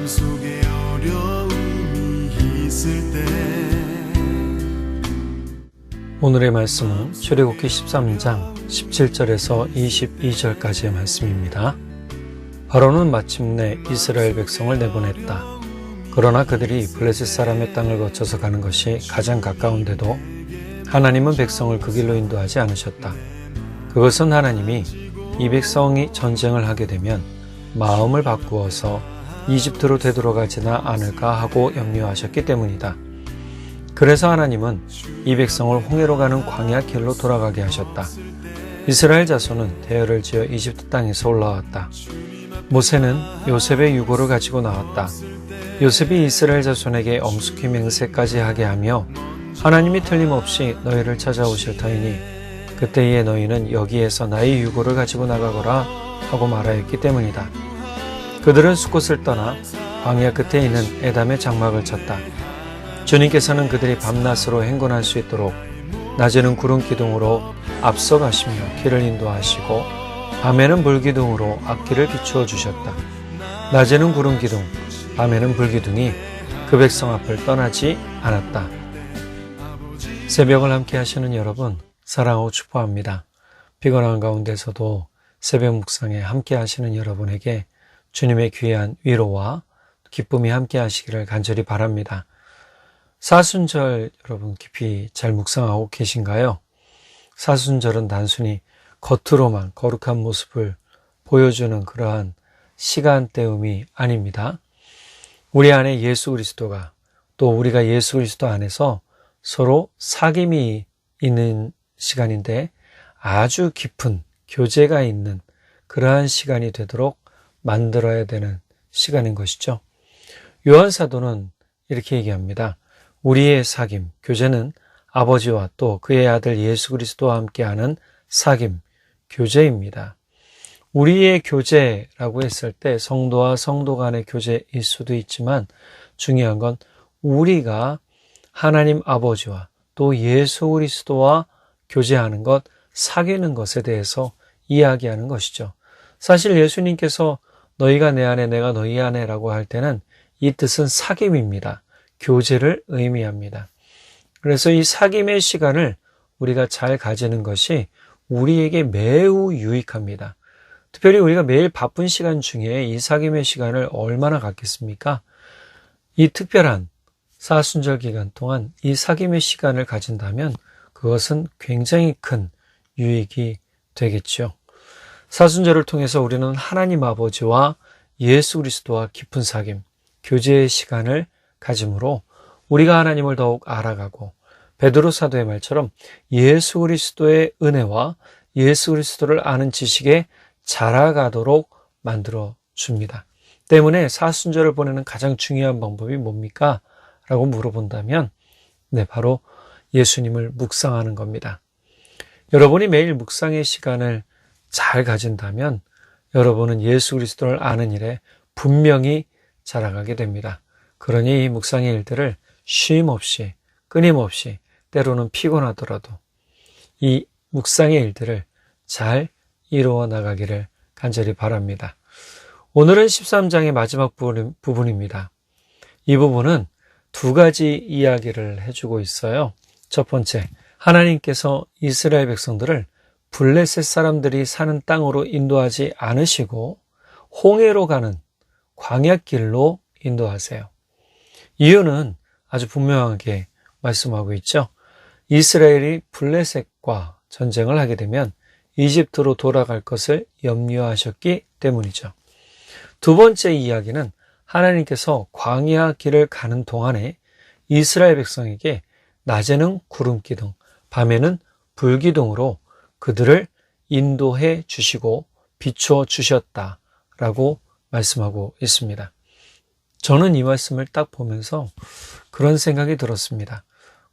속에 어려움이 있을 때 오늘의 말씀은 출애굽기 13장 17절에서 22절까지의 말씀입니다. 바로는 마침내 이스라엘 백성을 내보냈다. 그러나 그들이 블레셋 사람의 땅을 거쳐서 가는 것이 가장 가까운데도 하나님은 백성을 그 길로 인도하지 않으셨다. 그것은 하나님이 이 백성이 전쟁을 하게 되면 마음을 바꾸어서 이집트로 되돌아가지나 않을까 하고 염려하셨기 때문이다. 그래서 하나님은 이 백성을 홍해로 가는 광야 길로 돌아가게 하셨다. 이스라엘 자손은 대열을 지어 이집트 땅에서 올라왔다. 모세는 요셉의 유고를 가지고 나왔다. 요셉이 이스라엘 자손에게 엄숙히 맹세까지 하게 하며 하나님이 틀림없이 너희를 찾아오실 터이니 그때에 너희는 여기에서 나의 유고를 가지고 나가거라 하고 말하였기 때문이다. 그들은 숫곳을 떠나 광야 끝에 있는 에담의 장막을 쳤다. 주님께서는 그들이 밤낮으로 행군할 수 있도록 낮에는 구름 기둥으로 앞서가시며 길을 인도하시고 밤에는 불기둥으로 앞길을 비추어 주셨다. 낮에는 구름 기둥, 밤에는 불기둥이 그 백성 앞을 떠나지 않았다. 새벽을 함께 하시는 여러분, 사랑하고 축복합니다. 피곤한 가운데서도 새벽 묵상에 함께 하시는 여러분에게 주님의 귀한 위로와 기쁨이 함께 하시기를 간절히 바랍니다. 사순절 여러분 깊이 잘 묵상하고 계신가요? 사순절은 단순히 겉으로만 거룩한 모습을 보여주는 그러한 시간대음이 아닙니다. 우리 안에 예수 그리스도가 또 우리가 예수 그리스도 안에서 서로 사귐이 있는 시간인데 아주 깊은 교제가 있는 그러한 시간이 되도록 만들어야 되는 시간인 것이죠. 요한 사도는 이렇게 얘기합니다. 우리의 사귐, 교제는 아버지와 또 그의 아들 예수 그리스도와 함께하는 사귐, 교제입니다. 우리의 교제라고 했을 때 성도와 성도 간의 교제일 수도 있지만 중요한 건 우리가 하나님 아버지와 또 예수 그리스도와 교제하는 것, 사귀는 것에 대해서 이야기하는 것이죠. 사실 예수님께서 너희가 내 안에 내가 너희 안에 라고 할 때는 이 뜻은 사귐입니다. 교제를 의미합니다. 그래서 이 사귐의 시간을 우리가 잘 가지는 것이 우리에게 매우 유익합니다. 특별히 우리가 매일 바쁜 시간 중에 이 사귐의 시간을 얼마나 갖겠습니까? 이 특별한 사순절 기간 동안 이 사귐의 시간을 가진다면 그것은 굉장히 큰 유익이 되겠죠. 사순절을 통해서 우리는 하나님 아버지와 예수 그리스도와 깊은 사귐, 교제의 시간을 가짐으로 우리가 하나님을 더욱 알아가고 베드로 사도의 말처럼 예수 그리스도의 은혜와 예수 그리스도를 아는 지식에 자라가도록 만들어 줍니다. 때문에 사순절을 보내는 가장 중요한 방법이 뭡니까? 라고 물어본다면 바로 예수님을 묵상하는 겁니다. 여러분이 매일 묵상의 시간을 잘 가진다면 여러분은 예수 그리스도를 아는 일에 분명히 자라가게 됩니다. 그러니 이 묵상의 일들을 쉼 없이 끊임없이 때로는 피곤하더라도 이 묵상의 일들을 잘 이루어 나가기를 간절히 바랍니다. 오늘은 13장의 마지막 부분입니다. 이 부분은 두 가지 이야기를 해주고 있어요. 첫 번째, 하나님께서 이스라엘 백성들을 블레셋 사람들이 사는 땅으로 인도하지 않으시고 홍해로 가는 광야길로 인도하세요. 이유는 아주 분명하게 말씀하고 있죠. 이스라엘이 블레셋과 전쟁을 하게 되면 이집트로 돌아갈 것을 염려하셨기 때문이죠. 두 번째 이야기는 하나님께서 광야 길을 가는 동안에 이스라엘 백성에게 낮에는 구름기둥, 밤에는 불기둥으로 그들을 인도해 주시고 비추어 주셨다라고 말씀하고 있습니다. 저는 이 말씀을 딱 보면서 그런 생각이 들었습니다.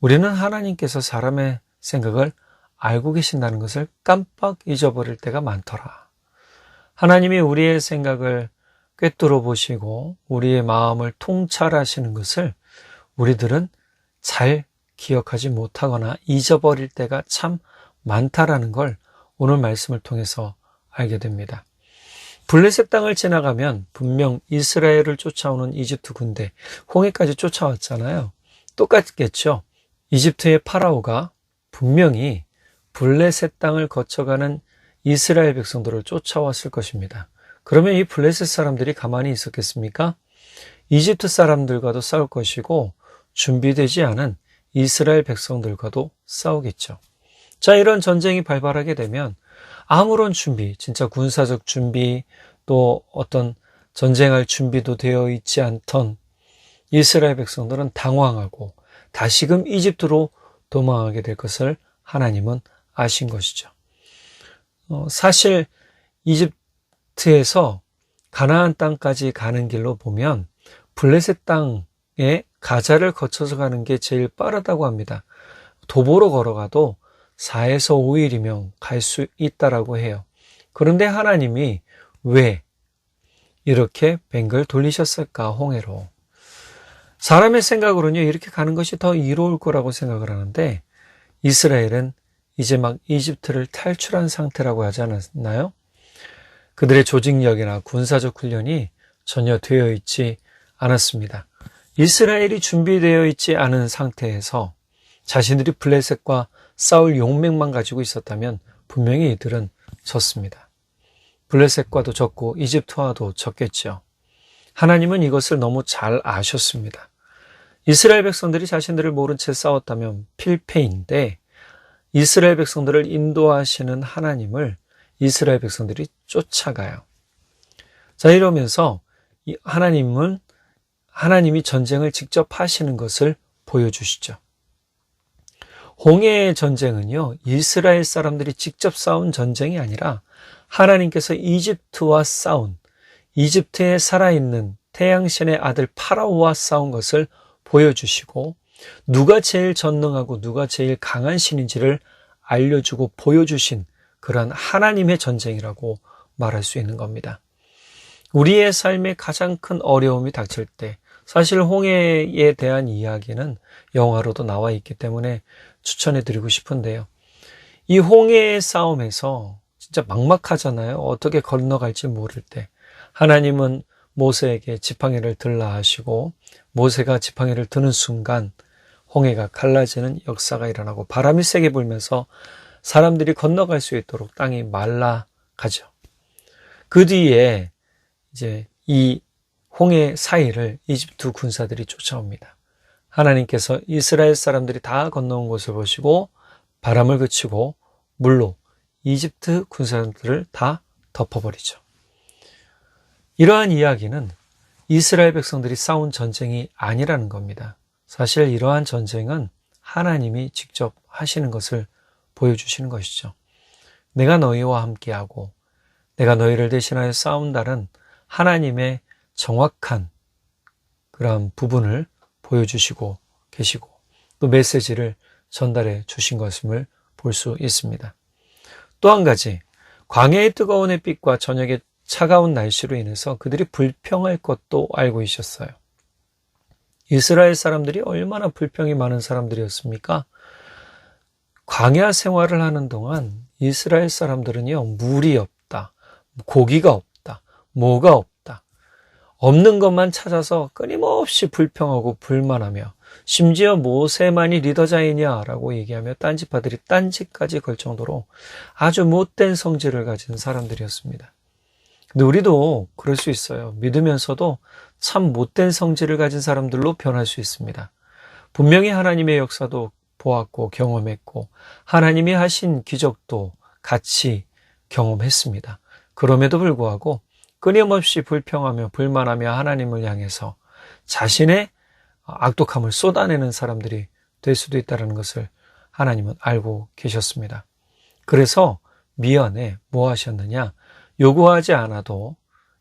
우리는 하나님께서 사람의 생각을 알고 계신다는 것을 깜빡 잊어버릴 때가 많더라. 하나님이 우리의 생각을 꿰뚫어 보시고 우리의 마음을 통찰하시는 것을 우리들은 잘 기억하지 못하거나 잊어버릴 때가 참 많다라는 걸 오늘 말씀을 통해서 알게 됩니다. 블레셋 땅을 지나가면 분명 이스라엘을 쫓아오는 이집트 군대, 홍해까지 쫓아왔잖아요. 똑같겠죠. 이집트의 파라오가 분명히 블레셋 땅을 거쳐가는 이스라엘 백성들을 쫓아왔을 것입니다. 그러면 이 블레셋 사람들이 가만히 있었겠습니까? 이집트 사람들과도 싸울 것이고 준비되지 않은 이스라엘 백성들과도 싸우겠죠. 자, 이런 전쟁이 발발하게 되면 아무런 준비, 진짜 군사적 준비, 또 어떤 전쟁할 준비도 되어 있지 않던 이스라엘 백성들은 당황하고 다시금 이집트로 도망하게 될 것을 하나님은 아신 것이죠. 사실 이집트에서 가나안 땅까지 가는 길로 보면 블레셋 땅에 가자를 거쳐서 가는 게 제일 빠르다고 합니다. 도보로 걸어가도 4에서 5일이면 갈 수 있다라고 해요. 그런데 하나님이 왜 이렇게 뱅글 돌리셨을까, 홍해로? 사람의 생각으로는요, 이렇게 가는 것이 더 이로울 거라고 생각을 하는데, 이스라엘은 이제 막 이집트를 탈출한 상태라고 하지 않았나요? 그들의 조직력이나 군사적 훈련이 전혀 되어 있지 않았습니다. 이스라엘이 준비되어 있지 않은 상태에서 자신들이 블레셋과 싸울 용맹만 가지고 있었다면 분명히 이들은 졌습니다. 블레셋과도 졌고 이집트와도 졌겠죠. 하나님은 이것을 너무 잘 아셨습니다. 이스라엘 백성들이 자신들을 모른 채 싸웠다면 필패인데 이스라엘 백성들을 인도하시는 하나님을 이스라엘 백성들이 쫓아가요. 자, 이러면서 하나님이 전쟁을 직접 하시는 것을 보여주시죠. 홍해의 전쟁은요, 이스라엘 사람들이 직접 싸운 전쟁이 아니라 하나님께서 이집트와 싸운, 이집트에 살아있는 태양신의 아들 파라오와 싸운 것을 보여주시고 누가 제일 전능하고 누가 제일 강한 신인지를 알려주고 보여주신 그런 하나님의 전쟁이라고 말할 수 있는 겁니다. 우리의 삶에 가장 큰 어려움이 닥칠 때, 사실 홍해에 대한 이야기는 영화로도 나와 있기 때문에 추천해드리고 싶은데요. 이 홍해의 싸움에서 진짜 막막하잖아요. 어떻게 건너갈지 모를 때 하나님은 모세에게 지팡이를 들라 하시고 모세가 지팡이를 드는 순간 홍해가 갈라지는 역사가 일어나고 바람이 세게 불면서 사람들이 건너갈 수 있도록 땅이 말라가죠. 그 뒤에 이제 이 홍해 사이를 이집트 군사들이 쫓아옵니다. 하나님께서 이스라엘 사람들이 다 건너온 것을 보시고 바람을 그치고 물로 이집트 군사들을 다 덮어버리죠. 이러한 이야기는 이스라엘 백성들이 싸운 전쟁이 아니라는 겁니다. 사실 이러한 전쟁은 하나님이 직접 하시는 것을 보여주시는 것이죠. 내가 너희와 함께하고 내가 너희를 대신하여 싸운다는 하나님의 정확한 그런 부분을 보여주시고 계시고 또 메시지를 전달해 주신 것임을 볼 수 있습니다. 또 한 가지, 광야의 뜨거운 햇빛과 저녁의 차가운 날씨로 인해서 그들이 불평할 것도 알고 있었어요. 이스라엘 사람들이 얼마나 불평이 많은 사람들이었습니까? 광야 생활을 하는 동안 이스라엘 사람들은요, 물이 없다, 고기가 없다, 뭐가 없다, 없는 것만 찾아서 끊임없이 불평하고 불만하며 심지어 모세만이 리더자이냐라고 얘기하며 딴짓파들이 딴짓까지 걸 정도로 아주 못된 성질을 가진 사람들이었습니다. 근데 우리도 그럴 수 있어요. 믿으면서도 참 못된 성질을 가진 사람들로 변할 수 있습니다. 분명히 하나님의 역사도 보았고 경험했고 하나님이 하신 기적도 같이 경험했습니다. 그럼에도 불구하고 끊임없이 불평하며 불만하며 하나님을 향해서 자신의 악독함을 쏟아내는 사람들이 될 수도 있다는 것을 하나님은 알고 계셨습니다. 그래서 미연에 뭐 하셨느냐? 요구하지 않아도,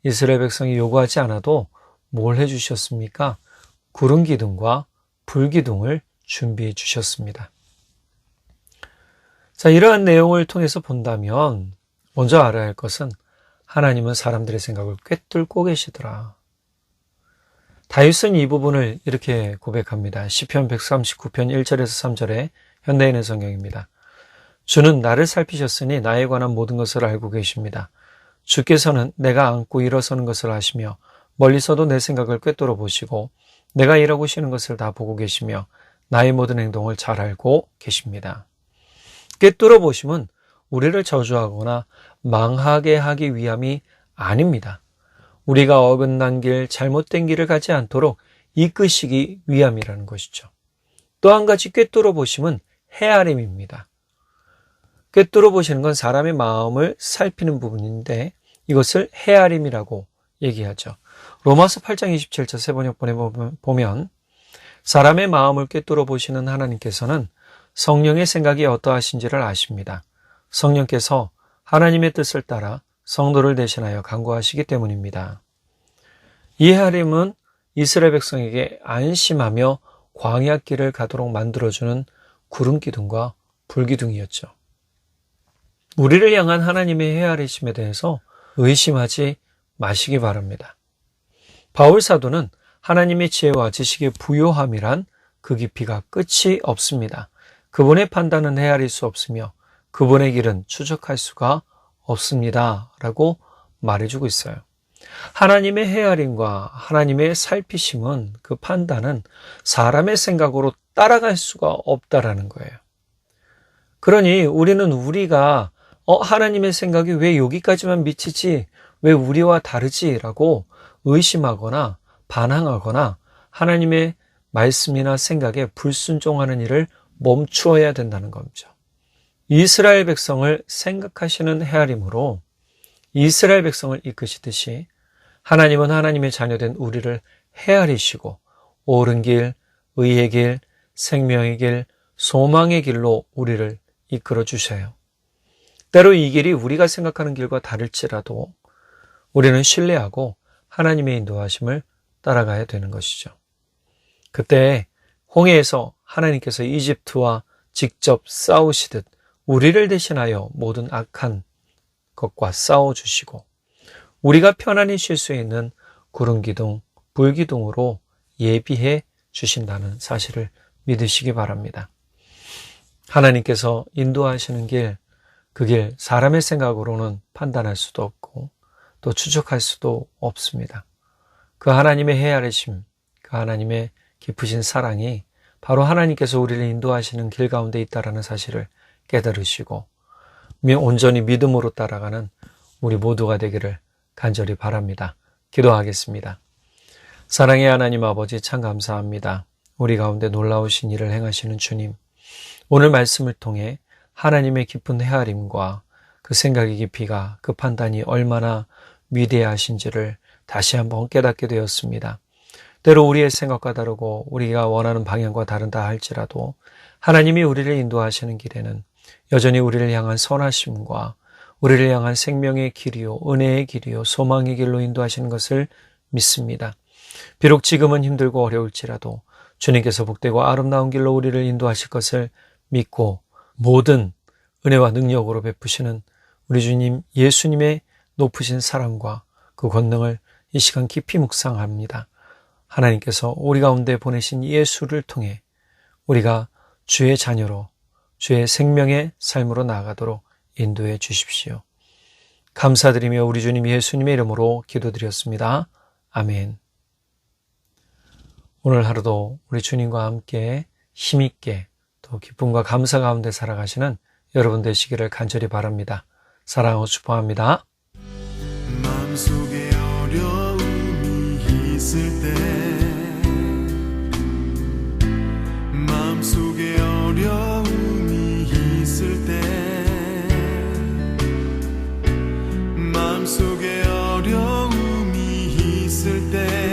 이스라엘 백성이 요구하지 않아도 뭘 해주셨습니까? 구름 기둥과 불 기둥을 준비해 주셨습니다. 자, 이러한 내용을 통해서 본다면 먼저 알아야 할 것은 하나님은 사람들의 생각을 꿰뚫고 계시더라. 다윗은 이 부분을 이렇게 고백합니다. 시편 139편 1절에서 3절에 현대인의 성경입니다. 주는 나를 살피셨으니 나에 관한 모든 것을 알고 계십니다. 주께서는 내가 앉고 일어서는 것을 아시며 멀리서도 내 생각을 꿰뚫어 보시고 내가 일하고 쉬는 것을 다 보고 계시며 나의 모든 행동을 잘 알고 계십니다. 꿰뚫어 보심은 우리를 저주하거나 망하게 하기 위함이 아닙니다. 우리가 어긋난 길, 잘못된 길을 가지 않도록 이끄시기 위함이라는 것이죠. 또 한 가지 꿰뚫어 보심은 헤아림입니다. 꿰뚫어 보시는 건 사람의 마음을 살피는 부분인데 이것을 헤아림이라고 얘기하죠. 로마서 8장 27절 세번역본에 보면 사람의 마음을 꿰뚫어 보시는 하나님께서는 성령의 생각이 어떠하신지를 아십니다. 성령께서 하나님의 뜻을 따라 성도를 대신하여 간구하시기 때문입니다. 이 헤아림은 이스라엘 백성에게 안심하며 광야길을 가도록 만들어주는 구름기둥과 불기둥이었죠. 우리를 향한 하나님의 헤아리심에 대해서 의심하지 마시기 바랍니다. 바울 사도는 하나님의 지혜와 지식의 부요함이란 그 깊이가 끝이 없습니다. 그분의 판단은 헤아릴 수 없으며 그분의 길은 추적할 수가 없습니다. 라고 말해주고 있어요. 하나님의 헤아림과 하나님의 살피심은 그 판단은 사람의 생각으로 따라갈 수가 없다라는 거예요. 그러니 우리는 우리가 하나님의 생각이 왜 여기까지만 미치지? 왜 우리와 다르지? 라고 의심하거나 반항하거나 하나님의 말씀이나 생각에 불순종하는 일을 멈추어야 된다는 겁니다. 이스라엘 백성을 생각하시는 헤아림으로 이스라엘 백성을 이끄시듯이 하나님은 하나님의 자녀된 우리를 헤아리시고 옳은 길, 의의 길, 생명의 길, 소망의 길로 우리를 이끌어 주셔요. 때로 이 길이 우리가 생각하는 길과 다를지라도 우리는 신뢰하고 하나님의 인도하심을 따라가야 되는 것이죠. 그때 홍해에서 하나님께서 이집트와 직접 싸우시듯 우리를 대신하여 모든 악한 것과 싸워주시고 우리가 편안히 쉴 수 있는 구름기둥, 불기둥으로 예비해 주신다는 사실을 믿으시기 바랍니다. 하나님께서 인도하시는 길, 그 길 사람의 생각으로는 판단할 수도 없고 또 추적할 수도 없습니다. 그 하나님의 헤아리심, 그 하나님의 깊으신 사랑이 바로 하나님께서 우리를 인도하시는 길 가운데 있다는 사실을 깨달으시고 온전히 믿음으로 따라가는 우리 모두가 되기를 간절히 바랍니다. 기도하겠습니다. 사랑의 하나님 아버지 참 감사합니다. 우리 가운데 놀라우신 일을 행하시는 주님, 오늘 말씀을 통해 하나님의 깊은 헤아림과 그 생각의 깊이가 그 판단이 얼마나 위대하신지를 다시 한번 깨닫게 되었습니다. 때로 우리의 생각과 다르고 우리가 원하는 방향과 다르다 할지라도 하나님이 우리를 인도하시는 길에는 여전히 우리를 향한 선하심과 우리를 향한 생명의 길이요, 은혜의 길이요, 소망의 길로 인도하시는 것을 믿습니다. 비록 지금은 힘들고 어려울지라도 주님께서 복되고 아름다운 길로 우리를 인도하실 것을 믿고 모든 은혜와 능력으로 베푸시는 우리 주님 예수님의 높으신 사랑과 그 권능을 이 시간 깊이 묵상합니다. 하나님께서 우리 가운데 보내신 예수를 통해 우리가 주의 자녀로 주의 생명의 삶으로 나아가도록 인도해 주십시오. 감사드리며 우리 주님 예수님의 이름으로 기도드렸습니다. 아멘. 오늘 하루도 우리 주님과 함께 힘있게 또 기쁨과 감사 가운데 살아가시는 여러분 되시기를 간절히 바랍니다. 사랑하고 축복합니다. 마음속에 어려움이 있을 때 마음속에 어려움이 있을 때 마음속에 어려움이 있을 때